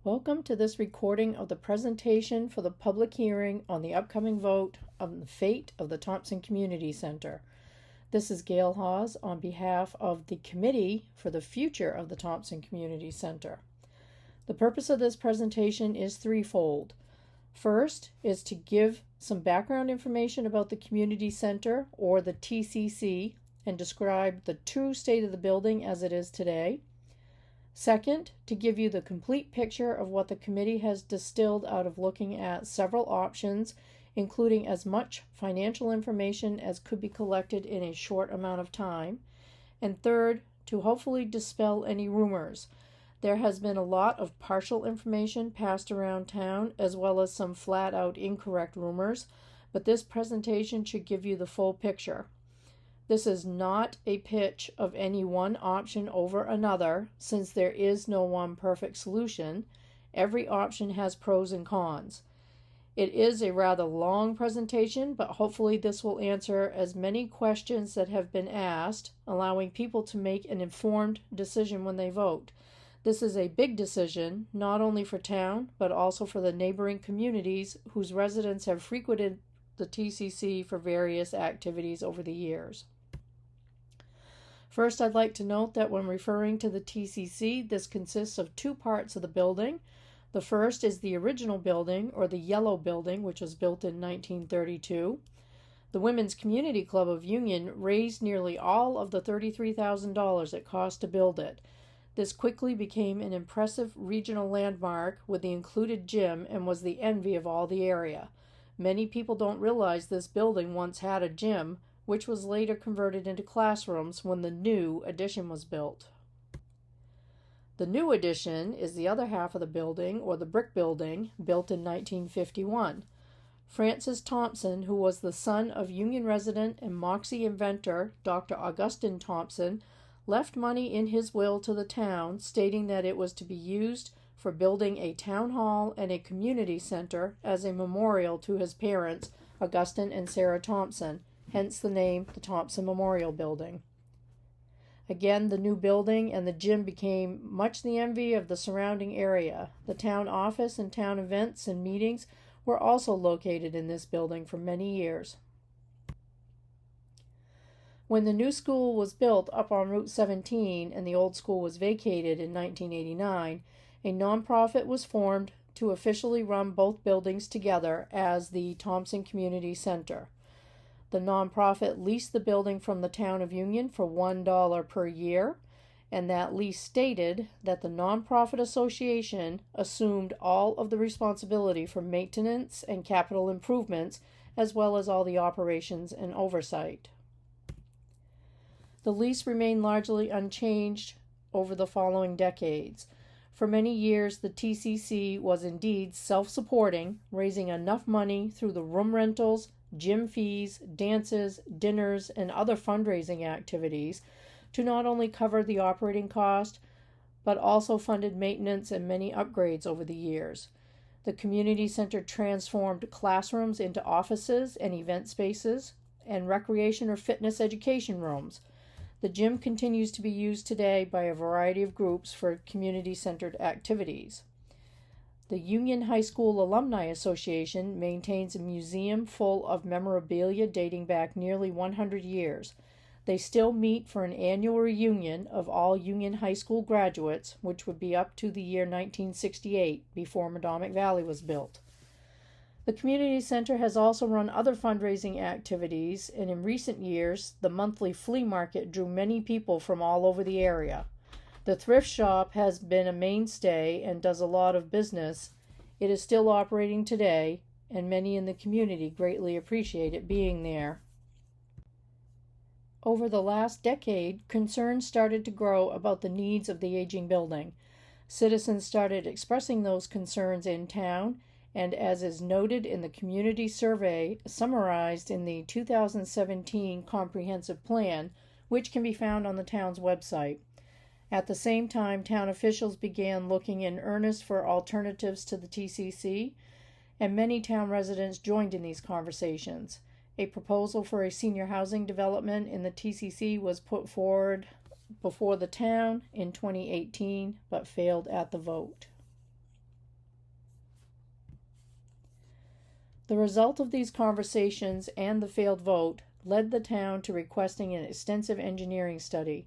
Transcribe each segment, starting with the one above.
Welcome to this recording of the presentation for the public hearing on the upcoming vote on the fate of the Thompson Community Center. This is Gail Hawes on behalf of the Committee for the Future of the Thompson Community Center. The purpose of this presentation is threefold. First is to give some background information about the Community Center, or the TCC, and describe the true state of the building as it is today. Second, to give you the complete picture of what the committee has distilled out of looking at several options, including as much financial information as could be collected in a short amount of time. And third, to hopefully dispel any rumors. There has been a lot of partial information passed around town, as well as some flat-out incorrect rumors, but this presentation should give you the full picture. This is not a pitch of any one option over another, since there is no one perfect solution. Every option has pros and cons. It is a rather long presentation, but hopefully this will answer as many questions that have been asked, allowing people to make an informed decision when they vote. This is a big decision, not only for town, but also for the neighboring communities whose residents have frequented the TCC for various activities over the years. First, I'd like to note that when referring to the TCC, this consists of two parts of the building. The first is the original building, or the yellow building, which was built in 1932. The Women's Community Club of Union raised nearly all of the $33,000 it cost to build it. This quickly became an impressive regional landmark with the included gym and was the envy of all the area. Many people don't realize this building once had a gym, which was later converted into classrooms when the new addition was built. The new addition is the other half of the building, or the brick building, built in 1951. Francis Thompson, who was the son of Union resident and Moxie inventor Dr. Augustine Thompson, left money in his will to the town, stating that it was to be used for building a town hall and a community center as a memorial to his parents, Augustine and Sarah Thompson, hence the name, the Thompson Memorial Building. Again, the new building and the gym became much the envy of the surrounding area. The town office and town events and meetings were also located in this building for many years. When the new school was built up on Route 17 and the old school was vacated in 1989, a nonprofit was formed to officially run both buildings together as the Thompson Community Center. The nonprofit leased the building from the town of Union for $1 per year, and that lease stated that the nonprofit association assumed all of the responsibility for maintenance and capital improvements, as well as all the operations and oversight. The lease remained largely unchanged over the following decades. For many years, the TCC was indeed self-supporting, raising enough money through the room rentals, gym fees, dances, dinners, and other fundraising activities to not only cover the operating cost, but also funded maintenance and many upgrades over the years. The community center transformed classrooms into offices and event spaces, and recreation or fitness education rooms. The gym continues to be used today by a variety of groups for community-centered activities. The Union High School Alumni Association maintains a museum full of memorabilia dating back nearly 100 years. They still meet for an annual reunion of all Union High School graduates, which would be up to the year 1968, before Madomic Valley was built. The community center has also run other fundraising activities, and in recent years, the monthly flea market drew many people from all over the area. The thrift shop has been a mainstay and does a lot of business. It is still operating today, and many in the community greatly appreciate it being there. Over the last decade, concerns started to grow about the needs of the aging building. Citizens started expressing those concerns in town, and as is noted in the community survey summarized in the 2017 Comprehensive Plan, which can be found on the town's website. At the same time, town officials began looking in earnest for alternatives to the TCC, and many town residents joined in these conversations. A proposal for a senior housing development in the TCC was put forward before the town in 2018, but failed at the vote. The result of these conversations and the failed vote led the town to requesting an extensive engineering study.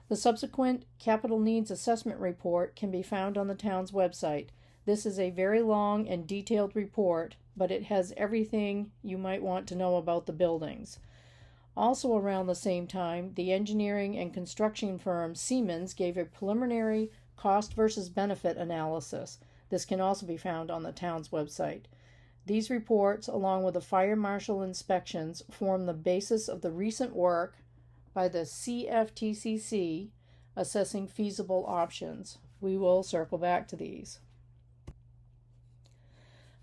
The subsequent capital needs assessment report can be found on the town's website. This is a very long and detailed report, but it has everything you might want to know about the buildings. Also around the same time, the engineering and construction firm Siemens gave a preliminary cost versus benefit analysis. This can also be found on the town's website. These reports, along with the fire marshal inspections, form the basis of the recent work by the CFTCC assessing feasible options. We will circle back to these.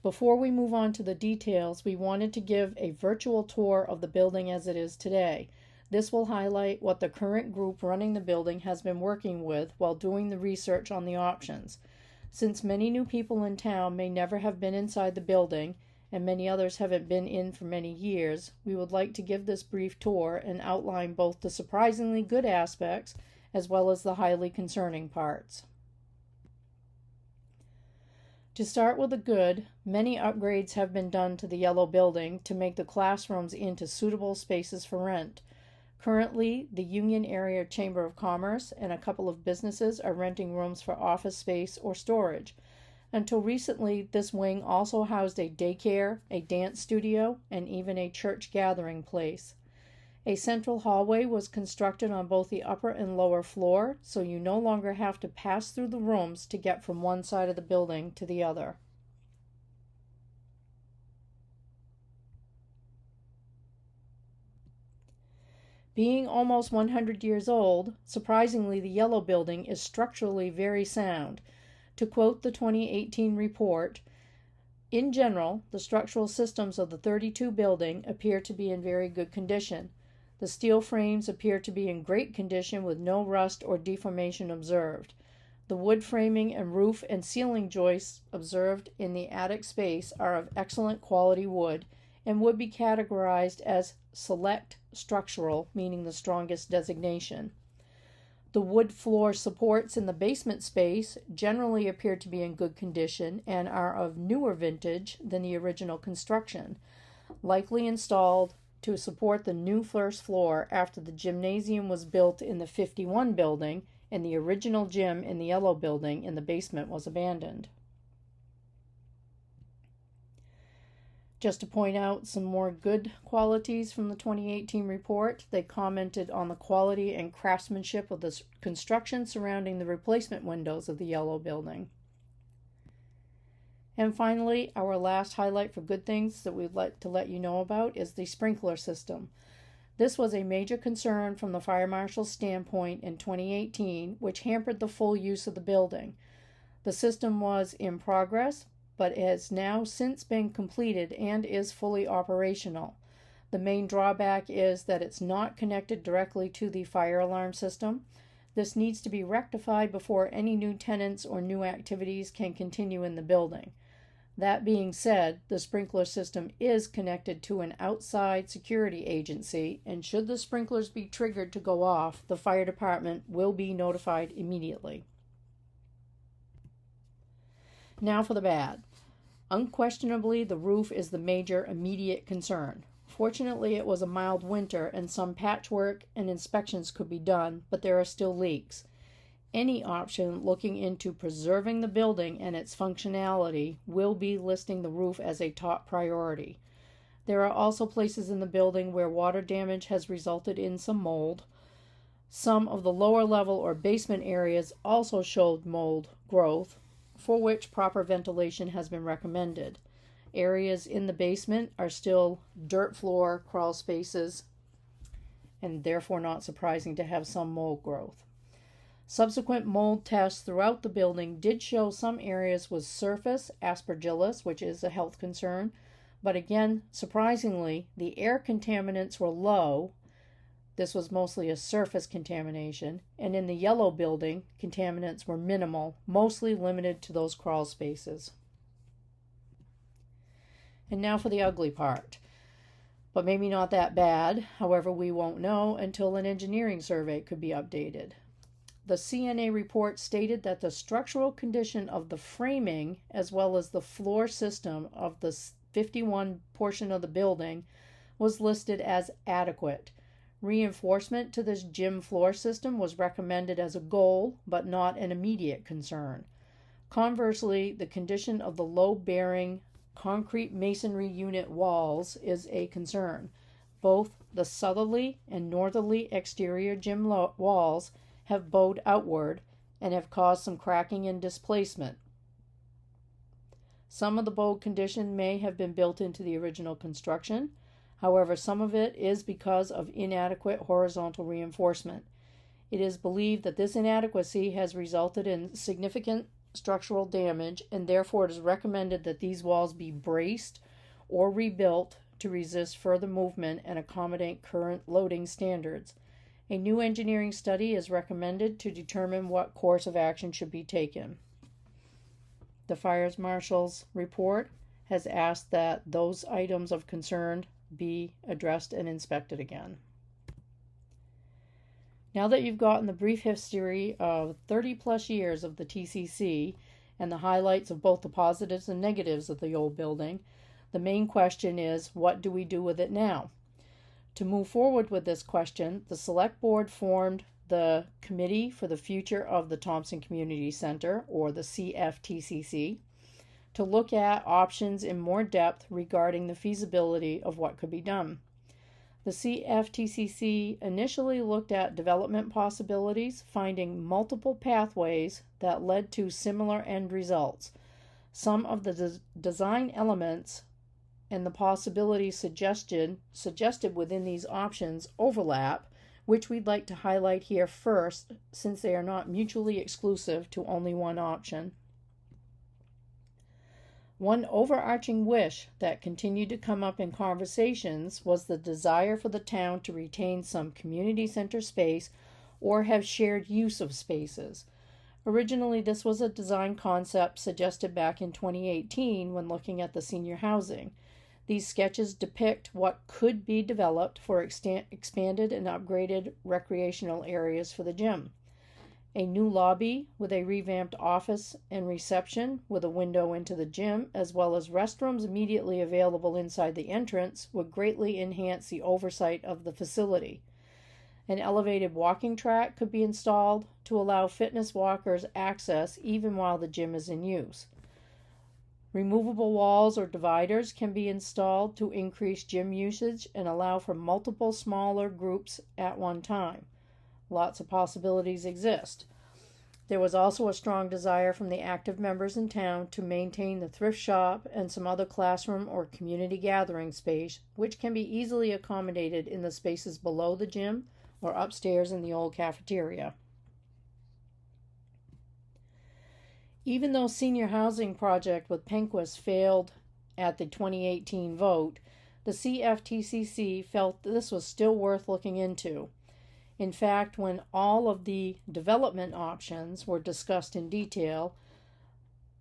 Before we move on to the details, we wanted to give a virtual tour of the building as it is today. This will highlight what the current group running the building has been working with while doing the research on the options. Since many new people in town may never have been inside the building, and many others haven't been in for many years, we would like to give this brief tour and outline both the surprisingly good aspects as well as the highly concerning parts. To start with the good, many upgrades have been done to the yellow building to make the classrooms into suitable spaces for rent. Currently, the Union Area Chamber of Commerce and a couple of businesses are renting rooms for office space or storage. Until recently, this wing also housed a daycare, a dance studio, and even a church gathering place. A central hallway was constructed on both the upper and lower floor, so you no longer have to pass through the rooms to get from one side of the building to the other. Being almost 100 years old, surprisingly, the yellow building is structurally very sound. To quote the 2018 report, in general, the structural systems of the 32 building appear to be in very good condition. The steel frames appear to be in great condition with no rust or deformation observed. The wood framing and roof and ceiling joists observed in the attic space are of excellent quality wood and would be categorized as select structural, meaning the strongest designation. The wood floor supports in the basement space generally appear to be in good condition and are of newer vintage than the original construction, likely installed to support the new first floor after the gymnasium was built in the 51 building and the original gym in the yellow building in the basement was abandoned. Just to point out some more good qualities from the 2018 report, they commented on the quality and craftsmanship of the construction surrounding the replacement windows of the yellow building. And finally, our last highlight for good things that we'd like to let you know about is the sprinkler system. This was a major concern from the fire marshal's standpoint in 2018, which hampered the full use of the building. The system was in progress, but has now since been completed and is fully operational. The main drawback is that it's not connected directly to the fire alarm system. This needs to be rectified before any new tenants or new activities can continue in the building. That being said, the sprinkler system is connected to an outside security agency, and should the sprinklers be triggered to go off, the fire department will be notified immediately. Now for the bad. Unquestionably, the roof is the major immediate concern. Fortunately, it was a mild winter and some patchwork and inspections could be done, but there are still leaks. Any option looking into preserving the building and its functionality will be listing the roof as a top priority. There are also places in the building where water damage has resulted in some mold. Some of the lower level or basement areas also showed mold growth, for which proper ventilation has been recommended. Areas in the basement are still dirt floor, crawl spaces, and therefore not surprising to have some mold growth. Subsequent mold tests throughout the building did show some areas with surface aspergillus, which is a health concern, but again, surprisingly, the air contaminants were low. This was mostly a surface contamination, and in the yellow building, contaminants were minimal, mostly limited to those crawl spaces. And now for the ugly part, but maybe not that bad. However, we won't know until an engineering survey could be updated. The CNA report stated that the structural condition of the framing, as well as the floor system of the 51 portion of the building was listed as adequate. Reinforcement to this gym floor system was recommended as a goal, but not an immediate concern. Conversely, the condition of the load-bearing concrete masonry unit walls is a concern. Both the southerly and northerly exterior gym walls have bowed outward and have caused some cracking and displacement. Some of the bowed condition may have been built into the original construction. However, some of it is because of inadequate horizontal reinforcement. It is believed that this inadequacy has resulted in significant structural damage, and therefore it is recommended that these walls be braced or rebuilt to resist further movement and accommodate current loading standards. A new engineering study is recommended to determine what course of action should be taken. The Fire Marshal's report has asked that those items of concern be addressed and inspected again. Now that you've gotten the brief history of 30 plus years of the TCC and the highlights of both the positives and negatives of the old building, the main question is, what do we do with it now? To move forward with this question, the Select Board formed the Committee for the Future of the Thompson Community Center, or the CFTCC, to look at options in more depth regarding the feasibility of what could be done. The CFTCC initially looked at development possibilities, finding multiple pathways that led to similar end results. Some of the design elements and the possibilities suggested within these options overlap, which we'd like to highlight here first, since they are not mutually exclusive to only one option. One overarching wish that continued to come up in conversations was the desire for the town to retain some community center space or have shared use of spaces. Originally, this was a design concept suggested back in 2018 when looking at the senior housing. These sketches depict what could be developed for expanded and upgraded recreational areas for the gym. A new lobby with a revamped office and reception with a window into the gym, as well as restrooms immediately available inside the entrance, would greatly enhance the oversight of the facility. An elevated walking track could be installed to allow fitness walkers access even while the gym is in use. Removable walls or dividers can be installed to increase gym usage and allow for multiple smaller groups at one time. Lots of possibilities exist. There was also a strong desire from the active members in town to maintain the thrift shop and some other classroom or community gathering space, which can be easily accommodated in the spaces below the gym or upstairs in the old cafeteria. Even though senior housing project with Penquist failed at the 2018 vote, the CFTCC felt this was still worth looking into. In fact, when all of the development options were discussed in detail,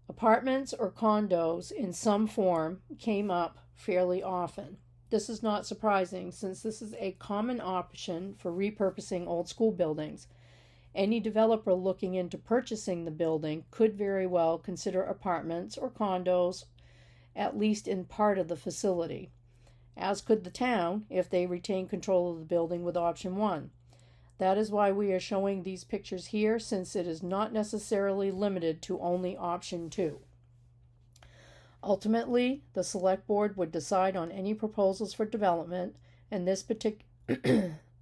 apartments or condos in some form came up fairly often. This is not surprising, since this is a common option for repurposing old school buildings. Any developer looking into purchasing the building could very well consider apartments or condos, at least in part of the facility, as could the town if they retain control of the building with option 1. That is why we are showing these pictures here, since it is not necessarily limited to only option 2. Ultimately, the Select Board would decide on any proposals for development, and this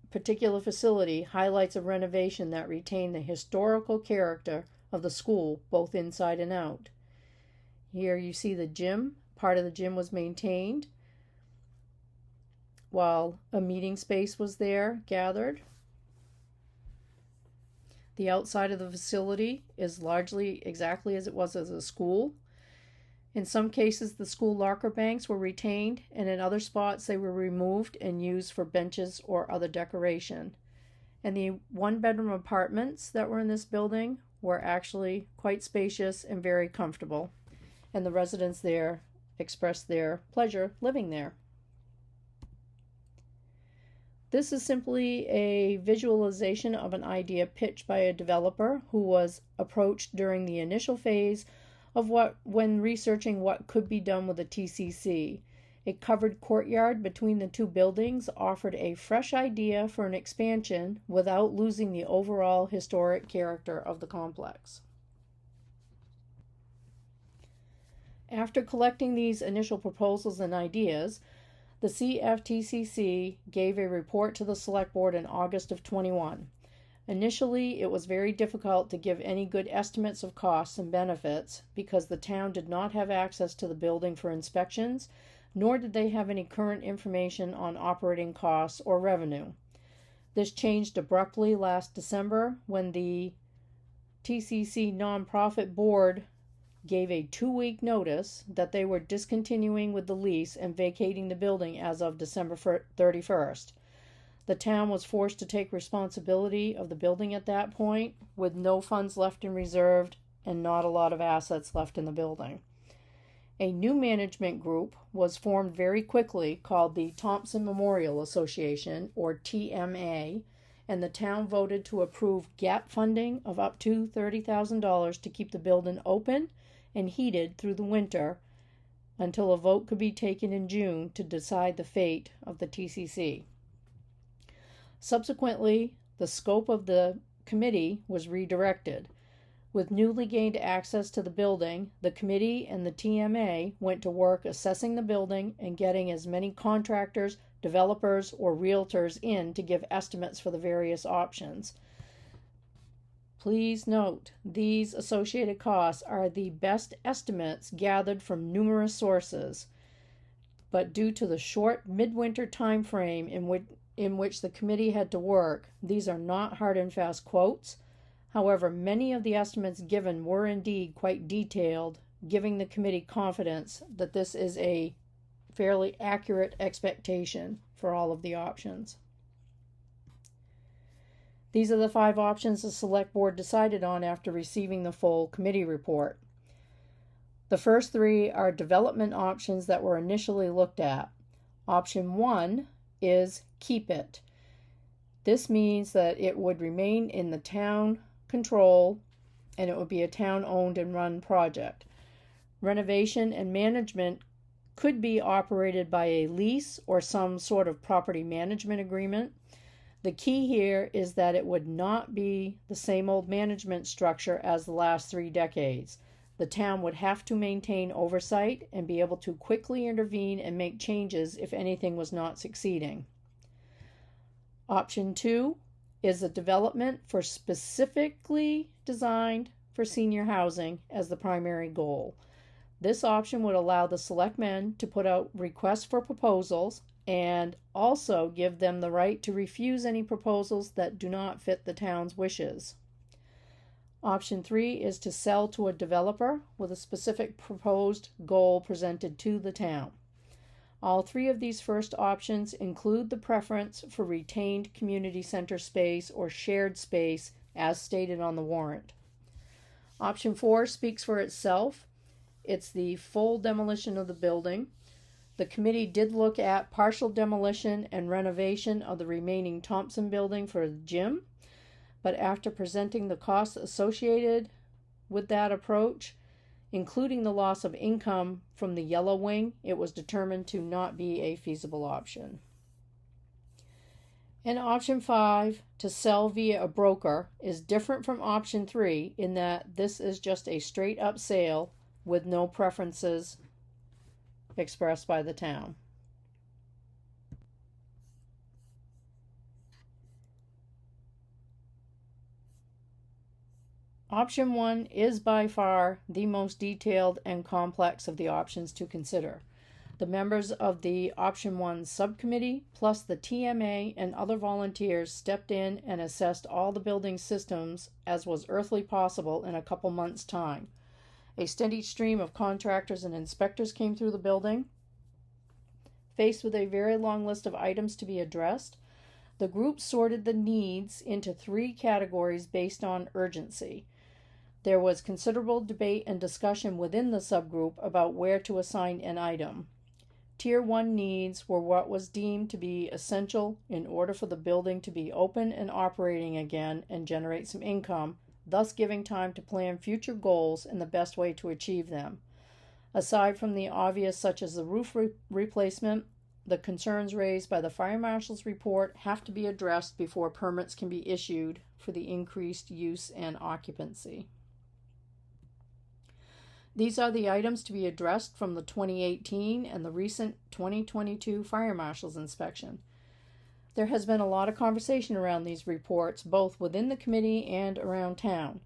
particular facility highlights a renovation that retained the historical character of the school, both inside and out. Here you see the gym. Part of the gym was maintained, while a meeting space was there gathered. The outside of the facility is largely exactly as it was as a school. In some cases, the school locker banks were retained, and in other spots they were removed and used for benches or other decoration. And the one-bedroom apartments that were in this building were actually quite spacious and very comfortable, and the residents there expressed their pleasure living there. This is simply a visualization of an idea pitched by a developer who was approached during the initial phase when researching what could be done with the TCC. A covered courtyard between the two buildings offered a fresh idea for an expansion without losing the overall historic character of the complex. After collecting these initial proposals and ideas, the CFTCC gave a report to the Select Board in August of 21. Initially, it was very difficult to give any good estimates of costs and benefits because the town did not have access to the building for inspections, nor did they have any current information on operating costs or revenue. This changed abruptly last December when the TCC nonprofit board gave a 2-week notice that they were discontinuing with the lease and vacating the building as of December 31st. The town was forced to take responsibility of the building at that point, with no funds left in reserve and not a lot of assets left in the building. A new management group was formed very quickly called the Thompson Memorial Association, or TMA, and the town voted to approve gap funding of up to $30,000 to keep the building open and heated through the winter until a vote could be taken in June to decide the fate of the TCC. Subsequently, the scope of the committee was redirected. With newly gained access to the building, the committee and the TMA went to work assessing the building and getting as many contractors, developers, or realtors in to give estimates for the various options. Please note, these associated costs are the best estimates gathered from numerous sources, but due to the short midwinter time frame in which the committee had to work, these are not hard and fast quotes. However, many of the estimates given were indeed quite detailed, giving the committee confidence that this is a fairly accurate expectation for all of the options. These are the 5 options the Select Board decided on after receiving the full committee report. The first 3 are development options that were initially looked at. Option 1 is keep it. This means that it would remain in the town control and it would be a town-owned and run project. Renovation and management could be operated by a lease or some sort of property management agreement. The key here is that it would not be the same old management structure as the last 3 decades. The town would have to maintain oversight and be able to quickly intervene and make changes if anything was not succeeding. Option 2 is a development for specifically designed for senior housing as the primary goal. This option would allow the selectmen to put out requests for proposals and also give them the right to refuse any proposals that do not fit the town's wishes. Option 3 is to sell to a developer with a specific proposed goal presented to the town. All 3 of these first options include the preference for retained community center space or shared space as stated on the warrant. Option 4 speaks for itself. It's the full demolition of the building. The committee did look at partial demolition and renovation of the remaining Thompson building for the gym, but after presenting the costs associated with that approach, including the loss of income from the yellow wing, it was determined to not be a feasible option. And option 5, to sell via a broker, is different from option 3 in that this is just a straight up sale with no preferences expressed by the town. Option 1 is by far the most detailed and complex of the options to consider. The members of the Option 1 subcommittee, plus the TMA and other volunteers, stepped in and assessed all the building systems as was earthly possible in a couple months' time. A steady stream of contractors and inspectors came through the building. Faced with a very long list of items to be addressed, the group sorted the needs into 3 categories based on urgency. There was considerable debate and discussion within the subgroup about where to assign an item. Tier 1 needs were what was deemed to be essential in order for the building to be open and operating again and generate some income, thus giving time to plan future goals and the best way to achieve them. Aside from the obvious, such as the roof replacement, the concerns raised by the fire marshal's report have to be addressed before permits can be issued for the increased use and occupancy. These are the items to be addressed from the 2018 and the recent 2022 fire marshal's inspection. There has been a lot of conversation around these reports, both within the committee and around town.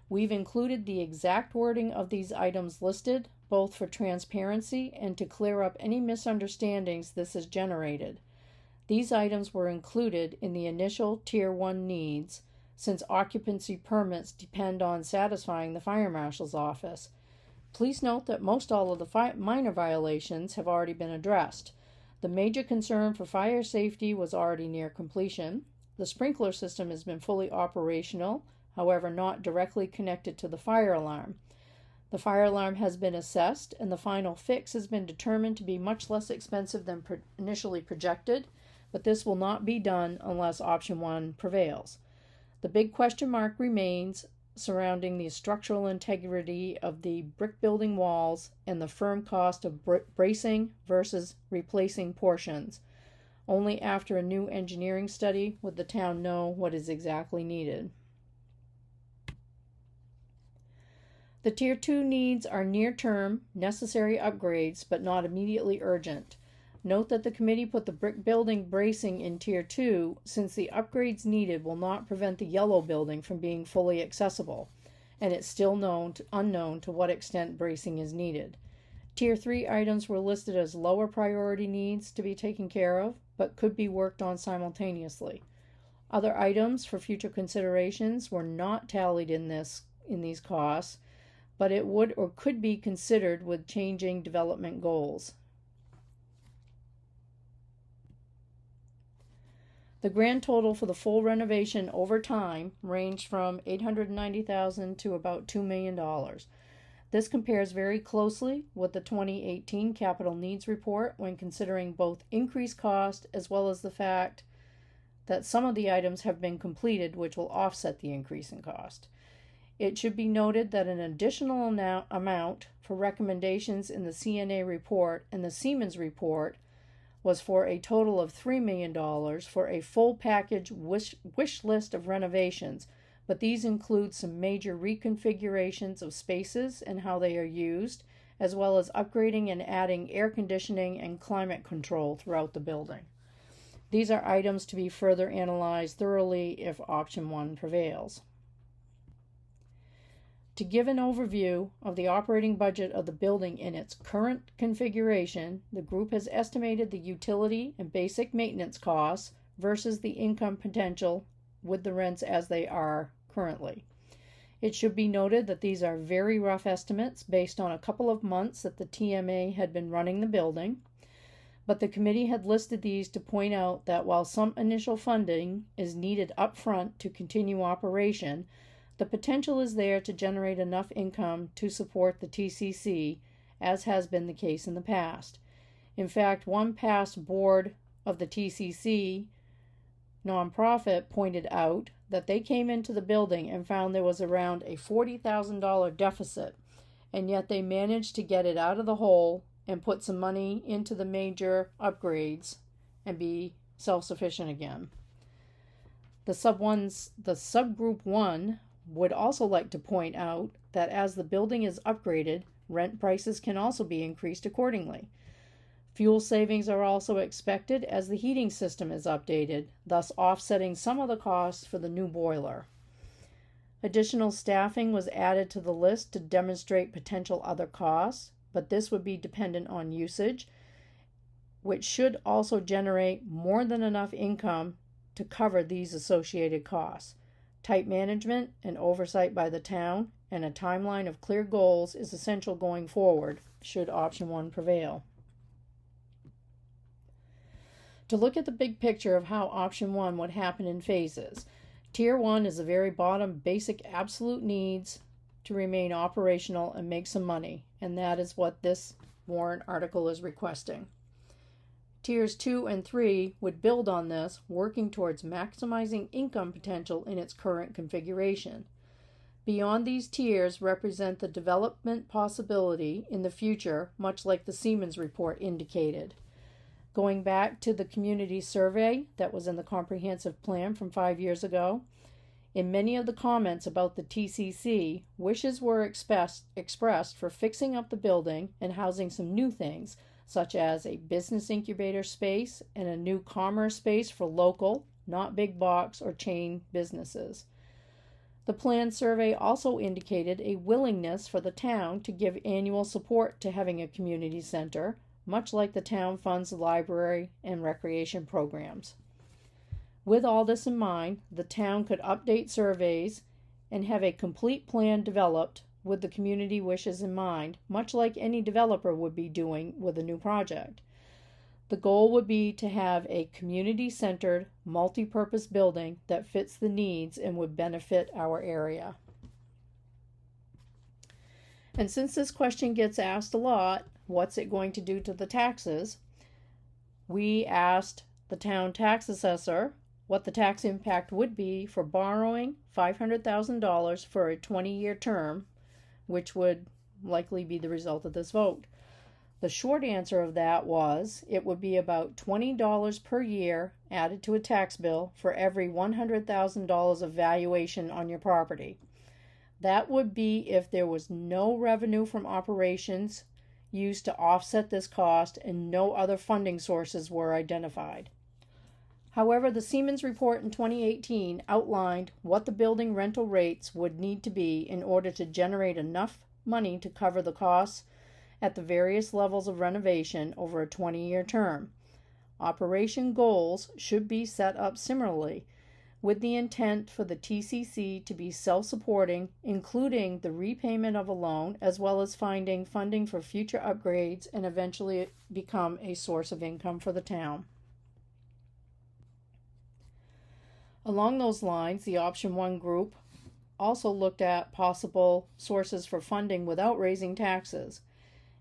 We've included the exact wording of these items listed, both for transparency and to clear up any misunderstandings this has generated. These items were included in the initial Tier 1 needs, since occupancy permits depend on satisfying the fire marshal's office. Please note that most all of the minor violations have already been addressed. The major concern for fire safety was already near completion. The sprinkler system has been fully operational, however not directly connected to the fire alarm. The fire alarm has been assessed, and the final fix has been determined to be much less expensive than initially projected, but this will not be done unless option 1 prevails. The big question mark remains surrounding the structural integrity of the brick building walls and the firm cost of bracing versus replacing portions. Only after a new engineering study would the town know what is exactly needed. The Tier 2 needs are near-term, necessary upgrades, but not immediately urgent. Note that the committee put the brick building bracing in Tier 2 since the upgrades needed will not prevent the yellow building from being fully accessible, and it's still unknown to what extent bracing is needed. Tier 3 items were listed as lower priority needs to be taken care of, but could be worked on simultaneously. Other items for future considerations were not tallied in these costs, but it would or could be considered with changing development goals. The grand total for the full renovation over time ranged from $890,000 to about $2 million. This compares very closely with the 2018 capital needs report when considering both increased cost as well as the fact that some of the items have been completed, which will offset the increase in cost. It should be noted that an additional amount for recommendations in the CNA report and the Siemens report was for a total of $3 million for a full package wish list of renovations, but these include some major reconfigurations of spaces and how they are used, as well as upgrading and adding air conditioning and climate control throughout the building. These are items to be further analyzed thoroughly if option 1 prevails. To give an overview of the operating budget of the building in its current configuration, the group has estimated the utility and basic maintenance costs versus the income potential with the rents as they are currently. It should be noted that these are very rough estimates based on a couple of months that the TMA had been running the building, but the committee had listed these to point out that while some initial funding is needed up front to continue operation, the potential is there to generate enough income to support the TCC, as has been the case in the past. In fact, one past board of the TCC nonprofit pointed out that they came into the building and found there was around a $40,000 deficit, and yet they managed to get it out of the hole and put some money into the major upgrades and be self-sufficient again. The subgroup 1 would also like to point out that as the building is upgraded, rent prices can also be increased accordingly. Fuel savings are also expected as the heating system is updated, thus offsetting some of the costs for the new boiler. Additional staffing was added to the list to demonstrate potential other costs, but this would be dependent on usage, which should also generate more than enough income to cover these associated costs. Tight management and oversight by the town and a timeline of clear goals is essential going forward, should option 1 prevail. To look at the big picture of how option 1 would happen in phases, Tier 1 is the very bottom basic absolute needs to remain operational and make some money, and that is what this warrant article is requesting. Tiers 2 and 3 would build on this, working towards maximizing income potential in its current configuration. Beyond these tiers represent the development possibility in the future, much like the Siemens report indicated. Going back to the community survey that was in the comprehensive plan from 5 years ago, in many of the comments about the TCC, wishes were expressed for fixing up the building and housing some new things, such as a business incubator space and a new commerce space for local, not big box or chain businesses. The plan survey also indicated a willingness for the town to give annual support to having a community center, much like the town funds library and recreation programs. With all this in mind, the town could update surveys and have a complete plan developed with the community wishes in mind, much like any developer would be doing with a new project. The goal would be to have a community-centered, multi-purpose building that fits the needs and would benefit our area. And since this question gets asked a lot, what's it going to do to the taxes? We asked the town tax assessor what the tax impact would be for borrowing $500,000 for a 20-year term, which would likely be the result of this vote. The short answer of that was it would be about $20 per year added to a tax bill for every $100,000 of valuation on your property. That would be if there was no revenue from operations used to offset this cost and no other funding sources were identified. However, the Siemens report in 2018 outlined what the building rental rates would need to be in order to generate enough money to cover the costs at the various levels of renovation over a 20-year term. Operation goals should be set up similarly, with the intent for the TCC to be self-supporting, including the repayment of a loan, as well as finding funding for future upgrades and eventually become a source of income for the town. Along those lines, the Option 1 group also looked at possible sources for funding without raising taxes.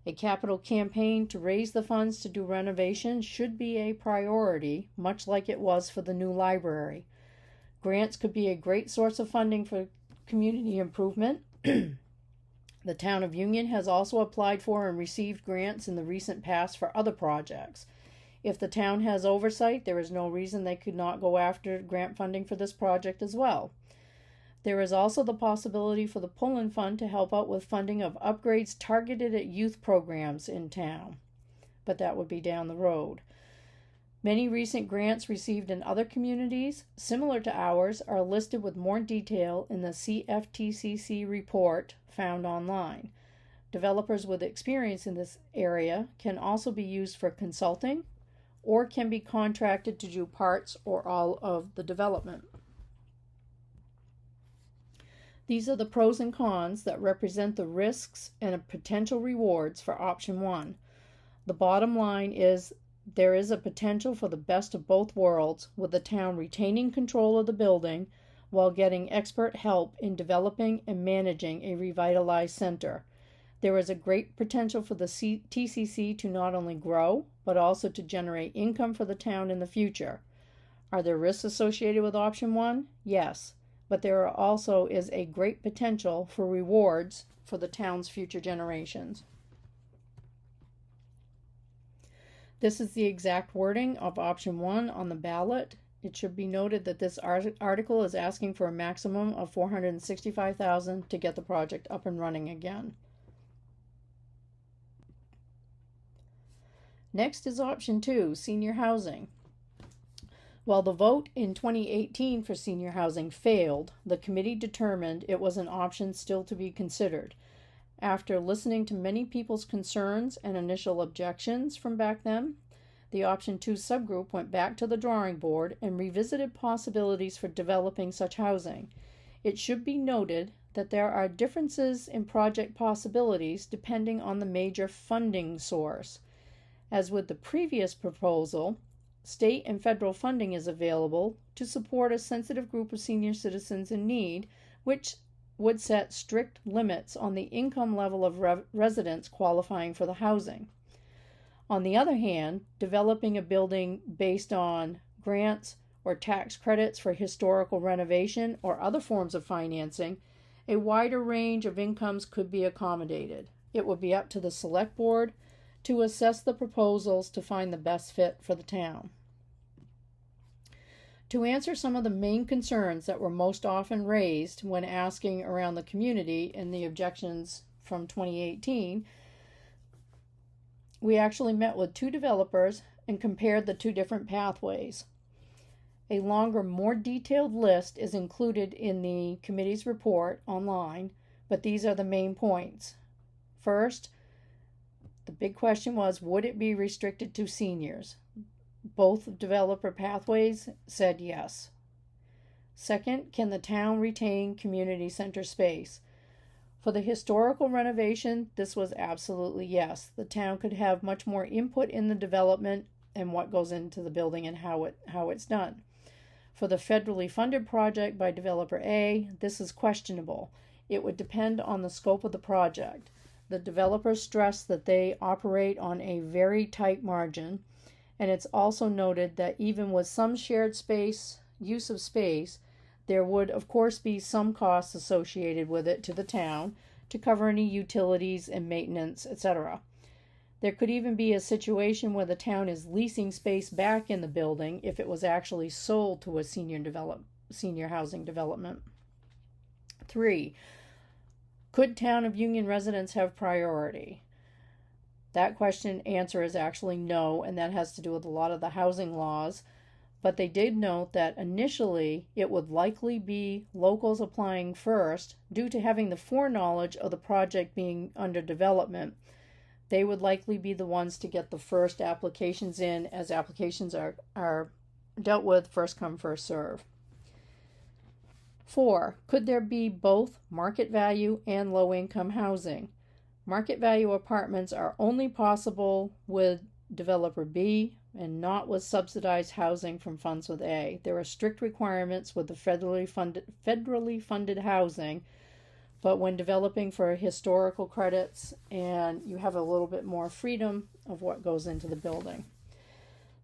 A capital campaign to raise the funds to do renovation should be a priority, much like it was for the new library. Grants could be a great source of funding for community improvement. The town of Union has also applied for and received grants in the recent past for other projects. If the town has oversight, there is no reason they could not go after grant funding for this project as well. There is also the possibility for the Pullman Fund to help out with funding of upgrades targeted at youth programs in town, but that would be down the road. Many recent grants received in other communities, similar to ours, are listed with more detail in the CFTCC report found online. Developers with experience in this area can also be used for consulting or can be contracted to do parts or all of the development. These are the pros and cons that represent the risks and potential rewards for Option 1. The bottom line is there is a potential for the best of both worlds, with the town retaining control of the building while getting expert help in developing and managing a revitalized center. There is a great potential for the TCC to not only grow, but also to generate income for the town in the future. Are there risks associated with Option 1? Yes, but there also is a great potential for rewards for the town's future generations. This is the exact wording of Option 1 on the ballot. It should be noted that this article is asking for a maximum of $465,000 to get the project up and running again. Next is Option 2, senior housing. While the vote in 2018 for senior housing failed, the committee determined it was an option still to be considered. After listening to many people's concerns and initial objections from back then, the Option 2 subgroup went back to the drawing board and revisited possibilities for developing such housing. It should be noted that there are differences in project possibilities depending on the major funding source. As with the previous proposal, state and federal funding is available to support a sensitive group of senior citizens in need, which would set strict limits on the income level of residents qualifying for the housing. On the other hand, developing a building based on grants or tax credits for historical renovation or other forms of financing a wider range of incomes could be accommodated. It would be up to the select board to assess the proposals to find the best fit for the town. To answer some of the main concerns that were most often raised when asking around the community in the objections from 2018, we actually met with 2 developers and compared the 2 different pathways. A longer, more detailed list is included in the committee's report online, but these are the main points. First, the big question was, would it be restricted to seniors? Both developer pathways said yes. Second, can the town retain community center space? For the historical renovation, this was absolutely yes. The town could have much more input in the development and what goes into the building and how it's done. For the federally funded project by developer A, this is questionable. It would depend on the scope of the project. The developers stress that they operate on a very tight margin, and it's also noted that even with some shared space, use of space, there would of course be some costs associated with it to the town to cover any utilities and maintenance, etc. There could even be a situation where the town is leasing space back in the building if it was actually sold to a senior housing development. 3. Could Town of Union residents have priority? That question answer is actually no, and that has to do with a lot of the housing laws. But they did note that initially it would likely be locals applying first due to having the foreknowledge of the project being under development. They would likely be the ones to get the first applications in, as applications are dealt with first come, first serve. 4. Could there be both market value and low-income housing? Market value apartments are only possible with developer B and not with subsidized housing from funds with A. There are strict requirements with the federally funded housing, but when developing for historical credits, and you have a little bit more freedom of what goes into the building.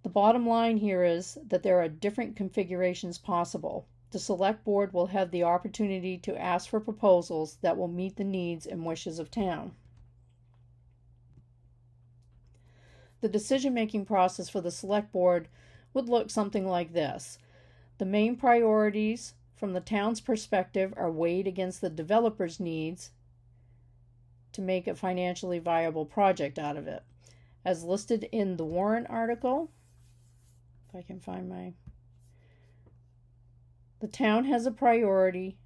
The bottom line here is that there are different configurations possible. The select board will have the opportunity to ask for proposals that will meet the needs and wishes of town. The decision-making process for the select board would look something like this. The main priorities from the town's perspective are weighed against the developer's needs to make a financially viable project out of it. As listed in the warrant article, if I can find the town has a priority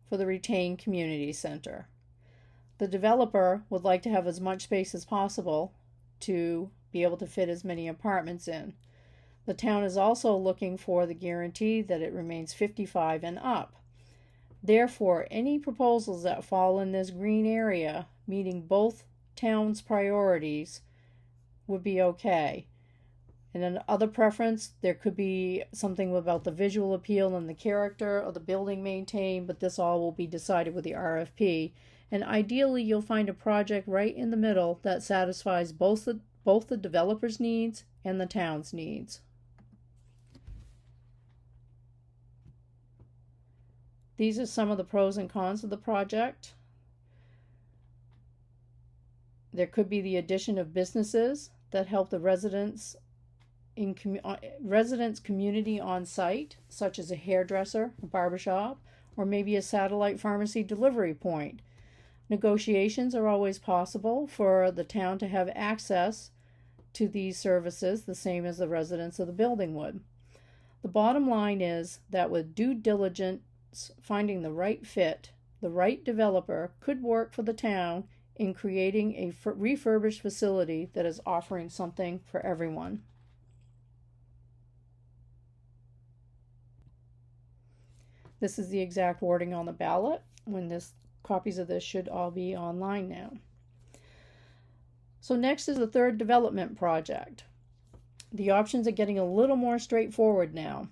for the retained community center. The developer would like to have as much space as possible to be able to fit as many apartments in. The town is also looking for the guarantee that it remains 55 and up. Therefore, any proposals that fall in this green area, meeting both towns' priorities, would be okay. And then other preference, there could be something about the visual appeal and the character of the building maintained, but this all will be decided with the RFP. And ideally, you'll find a project right in the middle that satisfies both the developer's needs and the town's needs. These are some of the pros and cons of the project. There could be the addition of businesses that help the residents community on site, such as a hairdresser, a barbershop, or maybe a satellite pharmacy delivery point. Negotiations are always possible for the town to have access to these services, the same as the residents of the building would. The bottom line is that with due diligence, finding the right fit, the right developer could work for the town in creating a refurbished facility that is offering something for everyone. This is the exact wording on the ballot. Copies of this should all be online now. So next is the third development project. The options are getting a little more straightforward now.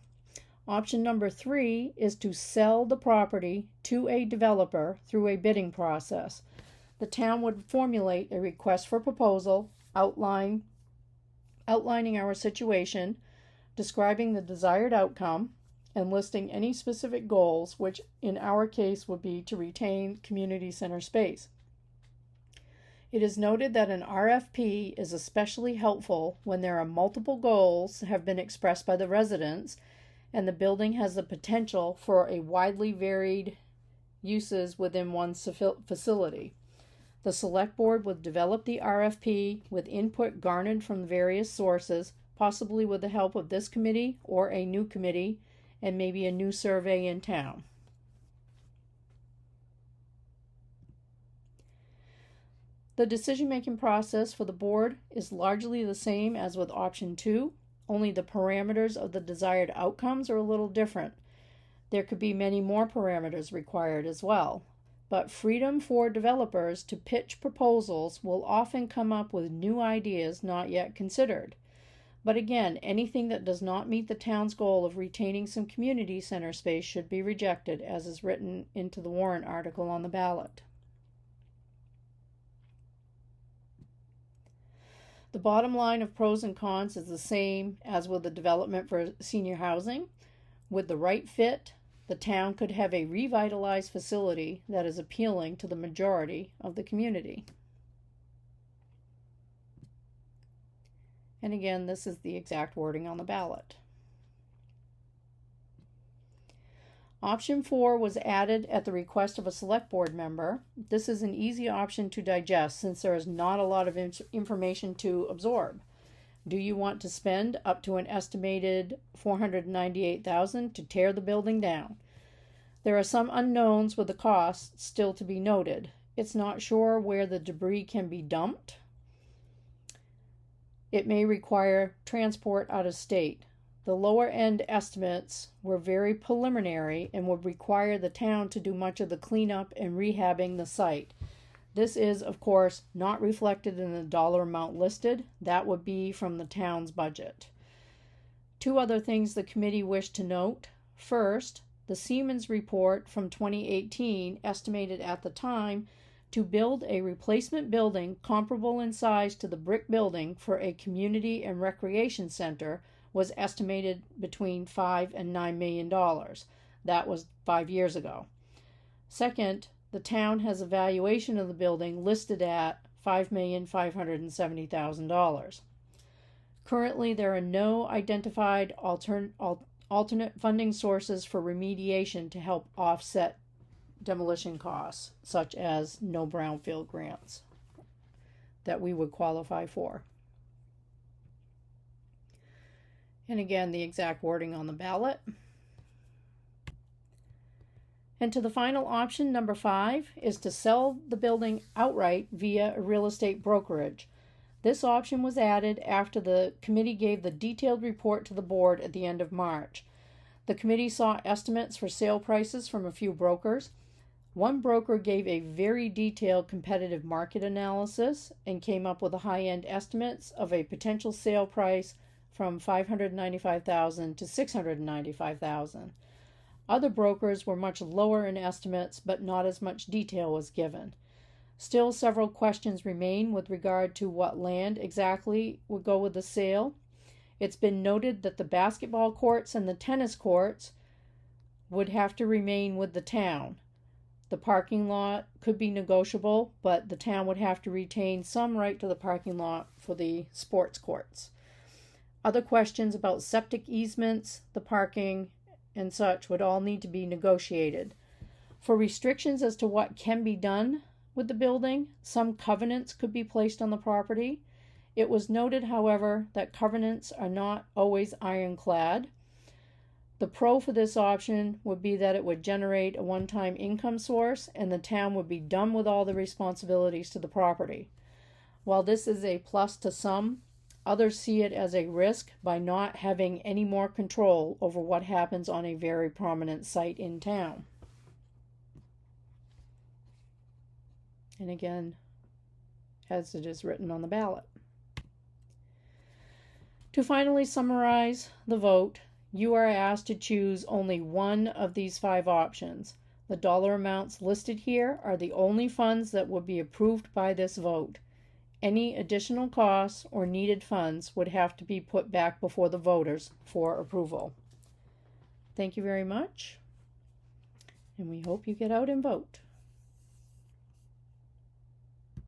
Option number 3 is to sell the property to a developer through a bidding process. The town would formulate a request for proposal outlining our situation, describing the desired outcome, and listing any specific goals, which in our case would be to retain community center space. It is noted that an RFP is especially helpful when there are multiple goals have been expressed by the residents and the building has the potential for a widely varied uses within one facility. The select board would develop the RFP with input garnered from various sources, possibly with the help of this committee or a new committee, and maybe a new survey in town. The decision-making process for the board is largely the same as with option 2, only the parameters of the desired outcomes are a little different. There could be many more parameters required as well, but freedom for developers to pitch proposals will often come up with new ideas not yet considered. But again, anything that does not meet the town's goal of retaining some community center space should be rejected, as is written into the warrant article on the ballot. The bottom line of pros and cons is the same as with the development for senior housing. With the right fit, the town could have a revitalized facility that is appealing to the majority of the community. And again, this is the exact wording on the ballot. Option 4 was added at the request of a select board member. This is an easy option to digest since there is not a lot of information to absorb. Do you want to spend up to an estimated $498,000 to tear the building down? There are some unknowns with the cost still to be noted. It's not sure where the debris can be dumped. It may require transport out of state. The lower end estimates were very preliminary and would require the town to do much of the cleanup and rehabbing the site. This is, of course, not reflected in the dollar amount listed. That would be from the town's budget. 2 other things the committee wished to note. First, the Siemens report from 2018 estimated at the time to build a replacement building comparable in size to the brick building for a community and recreation center was estimated between $5 and $9 million. That was 5 years ago. Second, the town has a valuation of the building listed at $5,570,000. Currently, there are no identified alternate funding sources for remediation to help offset demolition costs, such as no brownfield grants that we would qualify for. And again, the exact wording on the ballot. And to the final option, number 5, is to sell the building outright via a real estate brokerage. This option was added after the committee gave the detailed report to the board at the end of March. The committee saw estimates for sale prices from a few brokers. One broker gave a very detailed competitive market analysis and came up with the high-end estimates of a potential sale price from $595,000 to $695,000. Other brokers were much lower in estimates, but not as much detail was given. Still, several questions remain with regard to what land exactly would go with the sale. It's been noted that the basketball courts and the tennis courts would have to remain with the town. The parking lot could be negotiable, but the town would have to retain some right to the parking lot for the sports courts. Other questions about septic easements, the parking, and such would all need to be negotiated. For restrictions as to what can be done with the building, some covenants could be placed on the property. It was noted, however, that covenants are not always ironclad. The pro for this option would be that it would generate a one-time income source and the town would be done with all the responsibilities to the property. While this is a plus to some, others see it as a risk by not having any more control over what happens on a very prominent site in town. And again, as it is written on the ballot. To finally summarize the vote, you are asked to choose only one of these 5 options. The dollar amounts listed here are the only funds that will be approved by this vote. Any additional costs or needed funds would have to be put back before the voters for approval. Thank you very much, and we hope you get out and vote.